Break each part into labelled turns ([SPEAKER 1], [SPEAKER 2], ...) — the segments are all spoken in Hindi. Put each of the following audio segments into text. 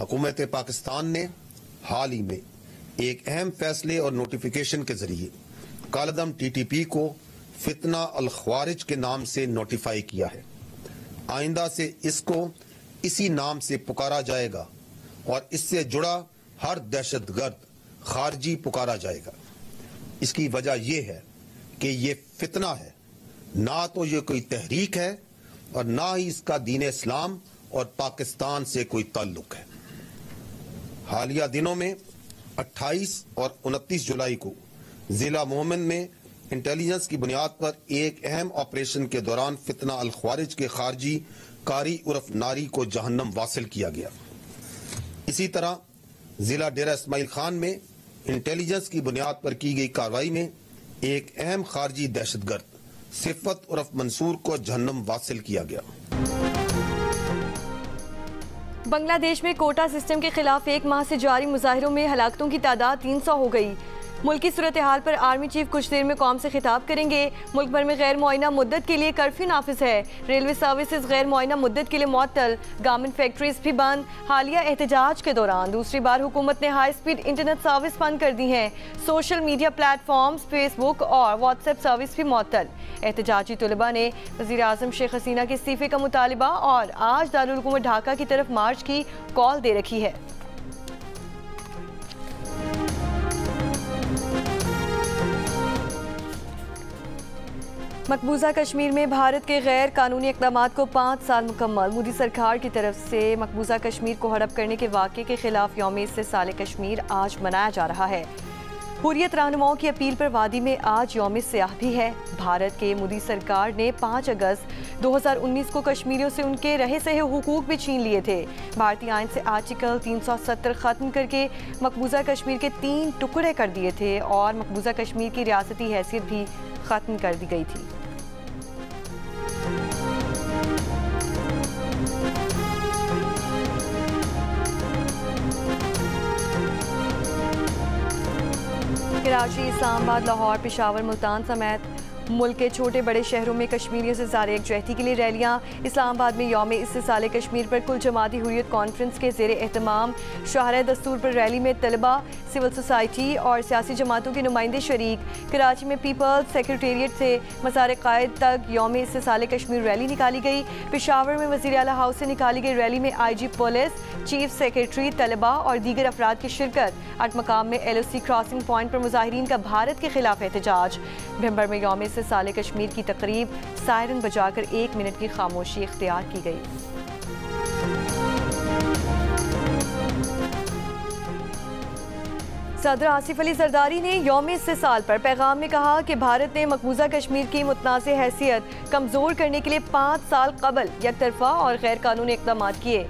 [SPEAKER 1] हुकूमत पाकिस्तान ने हाल ही में एक अहम फैसले और नोटिफिकेशन के जरिए कालदम TTP को फितना अल ख्वारिज के नाम से नोटिफाई किया है। आइंदा से इसको इसी नाम से पुकारा जाएगा और इससे जुड़ा हर दहशतगर्द खारजी पुकारा जाएगा। इसकी वजह यह है कि ये फितना है, ना तो ये कोई तहरीक है और ना ही इसका दीन इस्लाम और पाकिस्तान से कोई ताल्लुक है। हालिया दिनों में 28 और 29 जुलाई को जिला मोहम्मद में इंटेलिजेंस की बुनियाद पर एक अहम ऑपरेशन के दौरान फितना अल ख्वारिज के खारजी कारी उर्फ नारी को जहन्नम वासिल किया गया। इसी तरह जिला डेरा इस्माइल खान में इंटेलिजेंस की बुनियाद पर की गई कार्रवाई में एक अहम खारजी दहशतगर्द सिफत उर्फ मंसूर को जहन्नम वासिल किया गया।
[SPEAKER 2] बांग्लादेश में कोटा सिस्टम के खिलाफ एक माह से जारी मुजाहिरों में हलाकतों की तादाद 300 हो गई। मुल्क की सूरत हाल पर आर्मी चीफ कुछ देर में कौम से खिताब करेंगे। मुल्क भर में गैर मुआयना मुद्दत के लिए कर्फ्यू नाफिज है। रेलवे सर्विसेज गैर मुआयना मुद्दत के लिए मुअत्तल, गारमेंट फैक्ट्रीज भी बंद। हालिया एहतजाज के दौरान दूसरी बार हुकूमत ने हाई स्पीड इंटरनेट सर्विस बंद कर दी है। सोशल मीडिया प्लेटफॉर्म्स, फेसबुक और व्हाट्सएप सर्विस भी मुअत्तल। एहतजाजी तलबा ने वज़ीर आज़म शेख हसीना के इस्तीफे का मुतालिबा और आज दारुल हुकूमत ढाका की तरफ मार्च की कॉल दे रखी है। मकबूजा कश्मीर में भारत के गैर कानूनी इक़दामात को 5 साल मुकम्मल। मोदी सरकार की तरफ से मकबूजा कश्मीर को हड़प करने के वाक़े के खिलाफ यौम इस्तिसाल कश्मीर आज मनाया जा रहा है। हुर्रियत रहनुमाओं की अपील पर वादी में आज यौम सियाह भी है। भारत के मोदी सरकार ने 5 अगस्त 2019 को कश्मीरियों से उनके रहे सहे हुकूक भी छीन लिए थे। भारतीय आइन से आर्टिकल 370 ख़त्म करके मकबूजा कश्मीर के 3 टुकड़े कर दिए थे और मकबूजा कश्मीर की रियासती हैसियत भी ख़त्म कर दी गई थी। कराची, इस्लामाबाद, लाहौर, पेशावर, मुल्तान समेत मुल्क के छोटे बड़े शहरों में कश्मीरियों से ज़ाहिर यकजहती के लिए रैलियाँ। इस्लामाबाद में यौम इस्तिसाल कश्मीर पर कुल जमाती हुर्रियत कॉन्फ्रेंस के ज़ेर एहतमाम शाहराह दस्तूर पर रैली में तलबा, सिविल सोसाइटी और सियासी जमातों के नुमाइंदे शरीक। कराची में पीपल्स सेक्रेटेरिएट से मज़ार क़ायद तक यौम इस्तिसाल कश्मीर रैली निकाली गई। पेशावर में वज़ीर आला हाउस से निकाली गई रैली में IG पुलिस, चीफ सेक्रेटरी, तलबा और दीगर अफराद की शिरकत। अट मकाम में LOC क्रॉसिंग पॉइंट पर मुजाहिरीन का भारत के खिलाफ एहतजाज। भिंबर में यौम इस्तिसाल कश्मीर की तकरीब सायरन बजाकर 1 मिनट की खामोशी इख्तियार की गई। सदर आसिफ अली जरदारी ने यौम इस्तिसाल पर पैगाम में कहा कि भारत ने मकबूजा कश्मीर की मुतनाज़ हैसियत कमज़ोर करने के लिए 5 साल कबल यकतरफा और गैर कानूनी इक़दाम किए।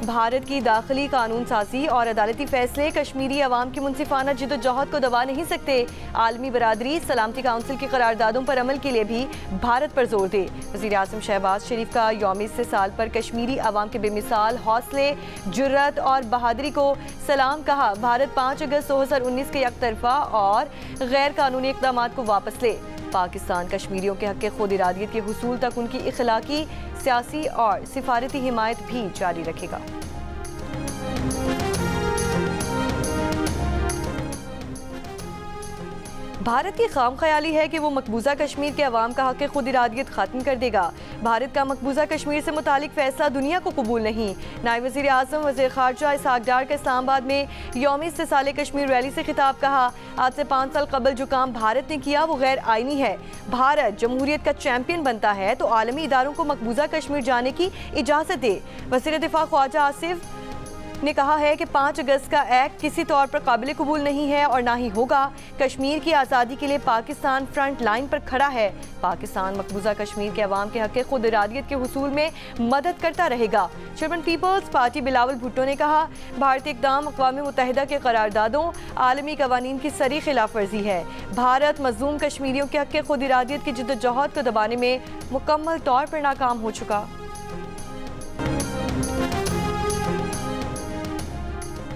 [SPEAKER 2] भारत की दाखिली कानून साजी और अदालती फैसले कश्मीरी अवाम की मुनसिफाना जिद्दोजहद को दबा नहीं सकते। आलमी बरादरी सलामती काउंसिल की करारदादों पर अमल के लिए भी भारत पर जोर दे। वज़ीर आज़म शहबाज शरीफ का यौम इस्तिसाल पर कश्मीरी अवाम के बेमिसाल हौसले, जुर्रत और बहादुरी को सलाम कहा। भारत 5 अगस्त 2019 के यकतरफा और गैर कानूनी इक़दाम को वापस ले। पाकिस्तान कश्मीरियों के हक़ के खुद इरादियत के हुसूल तक उनकी इखलाकी, सियासी और सिफारती हिमायत भी जारी रखेगा। भारत की खाम ख्याली है कि वो मकबूजा कश्मीर के अवाम का हक़ खुद इरादियत ख़त्म कर देगा। भारत का मकबूजा कश्मीर से मुतालिक फैसला दुनिया को कबूल नहीं। नायब वज़ीर आज़म वज़ीर ख़ारजा इसहाक़ डार का इस्लामाबाद में यौम इस्तिसाल कश्मीर रैली से खिताब कहा। आज से 5 साल कबल जो काम भारत ने किया वो गैर आइनी है। भारत जमहूरियत का चैम्पियन बनता है तो आलमी इदारों को मकबूजा कश्मीर जाने की इजाज़त दे। वज़ीर दिफ़ा ख्वाजा आसिफ ने कहा है कि 5 अगस्त का एक्ट किसी तौर पर काबिल कबूल नहीं है और ना ही होगा। कश्मीर की आज़ादी के लिए पाकिस्तान फ्रंट लाइन पर खड़ा है। पाकिस्तान मकबूजा कश्मीर के अवाम के हक़ खुद इरादियत के हुसूल में मदद करता रहेगा। चेयरमैन पीपल्स पार्टी बिलावल भुट्टो ने कहा, भारतीय इक़दाम अक़वाम मुत्तहिदा के करारदादों, आलमी कवानीन की सरी खिलाफ वर्जी है। भारत मज़लूम कश्मीरियों के हक़ खुद इरादियत की जिद्दोजहद को दबाने में मुकम्मल तौर पर नाकाम हो चुका।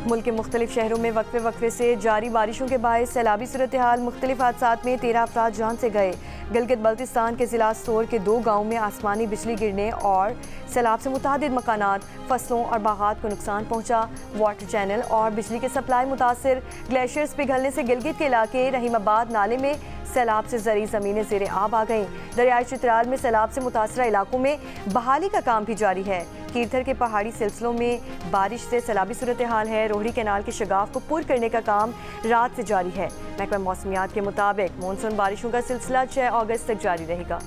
[SPEAKER 2] मुल्क के मुख्तलिफ शहरों में वक्फे वक्फे से जारी बारिशों के बायस सैलाबी सूरत हाल। मुख्तलिफ हादसात में 13 अफराद जान से गए। गिलगित बल्तिस्तान के जिला सोर के 2 गाँव में आसमानी बिजली गिरने और सैलाब से मुतादिद मकानात, फसलों और बागात को नुकसान पहुंचा। वाटर चैनल और बिजली के सप्लाई मुतासिर। ग्लेशियर्स पिघलने से गिलगित के इलाके रहीमाबाद नाले में सैलाब से जरी ज़मीनें ज़ेरे आब आ गईं। दरियाई चित्राल में सैलाब से मुतासरा इलाकों में बहाली का काम भी जारी है। कीरथर के पहाड़ी सिलसिलों में बारिश से सैलाबी सूरत हाल है। रोहड़ी कैनाल के शगाफ को पुर करने का काम रात से जारी है। महकमा मौसमियात के मुताबिक मानसून बारिशों का सिलसिला 6 अगस्त तक जारी रहेगा।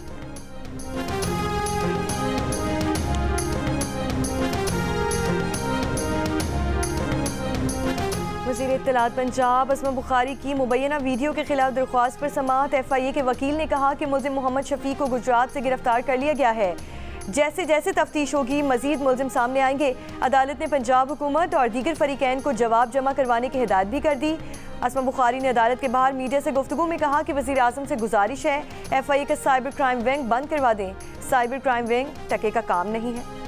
[SPEAKER 2] वज़ीर इत्तलात पंजाब असमा बुखारी की मुबैना वीडियो के खिलाफ दरख्वास्त पर समाअत। FIA के वकील ने कहा कि मुल्ज़िम मोहम्मद शफी को गुजरात से गिरफ्तार कर लिया गया है। जैसे जैसे तफ्तीश होगी मजीद मुल्ज़िम सामने आएंगे। अदालत ने पंजाब हुकूमत और दीगर फरीकैन को जवाब जमा करवाने की हिदायत भी कर दी। असमा बुखारी ने अदालत के बाहर मीडिया से गुफ्तगू में कहा कि वज़ीर आज़म से गुजारिश है FIA का साइबर क्राइम विंग बंद करवा दें। साइबर क्राइम विंग टके का काम नहीं है।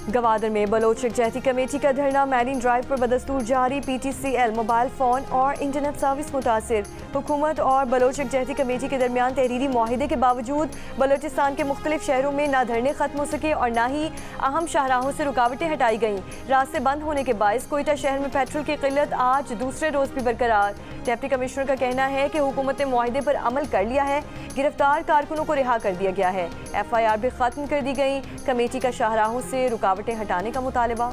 [SPEAKER 2] गवादर में बलोच यकजहती कमेटी का धरना। मैरीन ड्राइव पर बदस्तूर जारी। PTCL मोबाइल फ़ोन और इंटरनेट सर्विस मुतासिर। हुकूमत और बलोच यकजहती कमेटी के दरमियान तहरीरी मुआहिदे के बावजूद बलोचिस्तान के मुख्तलिफ शहरों में ना धरने खत्म हो सके और ना ही अहम शाहराहों से रुकावटें हटाई गईं। रास्ते बंद होने के बायस कोयटा शहर में पेट्रोल की किल्लत आज दूसरे रोज़ भी बरकरार। डिप्टी कमिश्नर का कहना है कि हुकूमत ने मुआहिदे पर अमल कर लिया है। गिरफ्तार कारकुनों को रिहा कर दिया गया है। FIR भी खत्म कर दी गई। कमेटी का शाहराहों से रुकावटें हटाने का मुतालबा।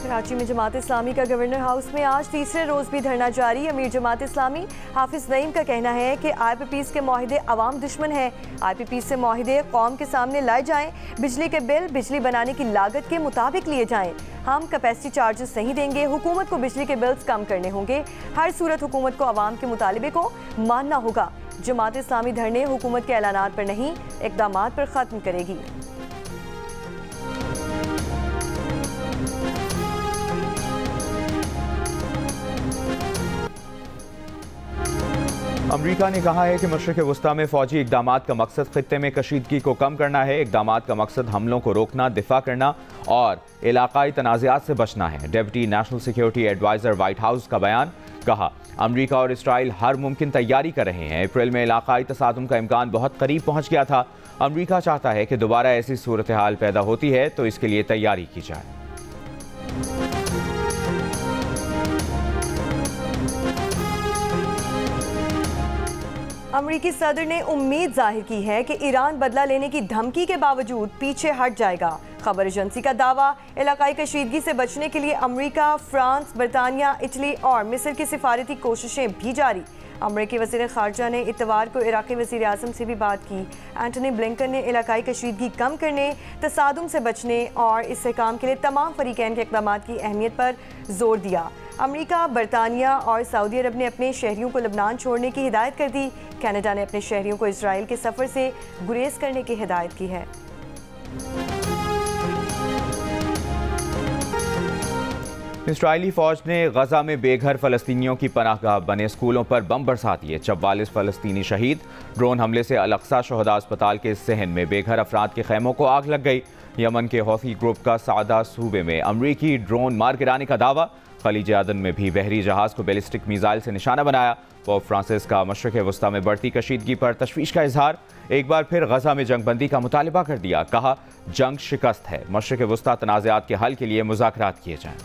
[SPEAKER 2] कराची में जमात इस्लामी का गवर्नर हाउस में आज तीसरे रोज भी धरना जारी। अमीर जमात इस्लामी हाफिज नईम का कहना है कि IPPs के मुआहिदे अवाम दुश्मन है। IPPs से मुआहिदे कौम के सामने लाए जाएं। बिजली के बिल बिजली बनाने की लागत के मुताबिक लिए जाएं। हम कैपेसिटी चार्जेस नहीं देंगे। हुकूमत को बिजली के बिल्स कम करने होंगे। हर सूरत हुकूमत को अवाम के मुतालिबे को मानना होगा। जमात इस्लामी धरने हुकूमत के ऐलानात पर नहीं, इक़दामात पर ख़त्म करेगी।
[SPEAKER 3] अमरीका ने कहा है कि मशरिक़ वस्ता में फ़ौजी इक़दामात का मकसद ख़ित्ते में कशीदगी को कम करना है। इक़दामात का मकसद हमलों को रोकना, दिफा करना और इलाक़ाई तनाज़ात से बचना है। Deputy national security adviser White House का बयान। कहा, अमरीका और इसराइल हर मुमकिन तैयारी कर रहे हैं। अप्रैल में इलाक़ाई तसादुम का इम्कान बहुत करीब पहुँच गया था। अमरीका चाहता है कि दोबारा ऐसी सूरत हाल पैदा होती है तो इसके लिए तैयारी की जाए।
[SPEAKER 2] अमरीकी सदर ने उम्मीद जाहिर की है कि ईरान बदला लेने की धमकी के बावजूद पीछे हट जाएगा। खबर एजेंसी का दावा। इलाकाई कशीदगी से बचने के लिए अमरीका, फ्रांस, बरतानिया, इटली और मिस्र की सिफारती कोशिशें भी जारी। अमरीकी वज़ीर ख़ारजा ने इतवार को इराक़ी वज़ीर आज़म से भी बात की। एंटनी ब्लिंकन ने इलाकाई कशीदगी कम करने, तसादुम से बचने और इस्तेहकाम के लिए तमाम फ़रीक़ैन के इक़दामात की अहमियत पर जोर दिया। अमरीका, बरतानिया और सऊदी अरब ने अपने शहरियों को लबनान छोड़ने की हिदायत कर दी। कनाडा ने अपने शहरियों को इजराइल के सफ़र से गुरेज करने की हिदायत की है।
[SPEAKER 3] इस्राइली फ़ौज ने गजा में बेघर फ़लस्तीनियों की पनाहगाह बने स्कूलों पर बम बरसा दिए। 44 फ़लस्तीनी शहीद। ड्रोन हमले से अल-अक़सा शहदा अस्पताल के सहन में बेघर अफराद के खैमों को आग लग गई। यमन के हौथी ग्रुप का सादा सूबे में अमरीकी ड्रोन मार गिराने का दावा। खलीज अदन में भी बहरी जहाज को बैलिस्टिक मिसाइल से निशाना बनाया। पोप फ्रांसिस का मशरिक़ वस्ता में बढ़ती कशीदगी पर तशवीश का इजहार। एक बार फिर गजा में जंगबंदी का मुतालबा कर दिया। कहा, जंग शिकस्त है। मशरिक़ वस्ता तनाज़ात के हल के लिए मुज़ाकरात किए जाएं।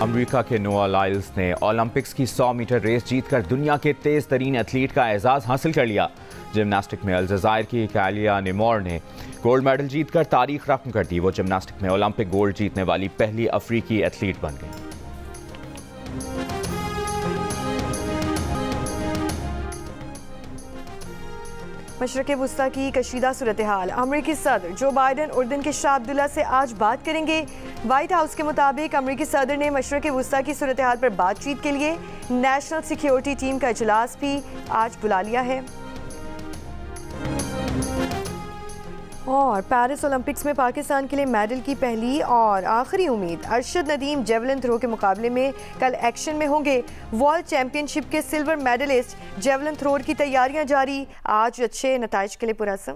[SPEAKER 3] अमेरिका के नोआ लाइल्स ने ओलंपिक्स की 100 मीटर रेस जीतकर दुनिया के तेज तरीन एथलीट का एजाज़ हासिल कर लिया। जिमनास्टिक में अल्जायर की कालिया निमोर ने गोल्ड मेडल जीतकर तारीख रकम कर दी। वो जिमनास्टिक में ओलंपिक गोल्ड जीतने वाली पहली अफ्रीकी एथलीट बन गई।
[SPEAKER 2] मशरिक़ वस्ता की कशीदा सूरत हाल। अमरीकी सदर जो बाइडन उर्दन के शाह अब्दुल्ला से आज बात करेंगे। वाइट हाउस के मुताबिक अमरीकी सदर ने मशरिक़ वस्ता की सूरत हाल पर बातचीत के लिए नेशनल सिक्योरिटी टीम का इजलास भी आज बुला लिया है। और पेरिस ओलंपिक्स में पाकिस्तान के लिए मेडल की पहली और आखिरी उम्मीद अरशद नदीम जेवलिन थ्रो के मुकाबले में कल एक्शन में होंगे। वर्ल्ड चैंपियनशिप के सिल्वर मेडलिस्ट जेवलिन थ्रोर की तैयारियां जारी, आज अच्छे नताइज के लिए पुरअज़्म।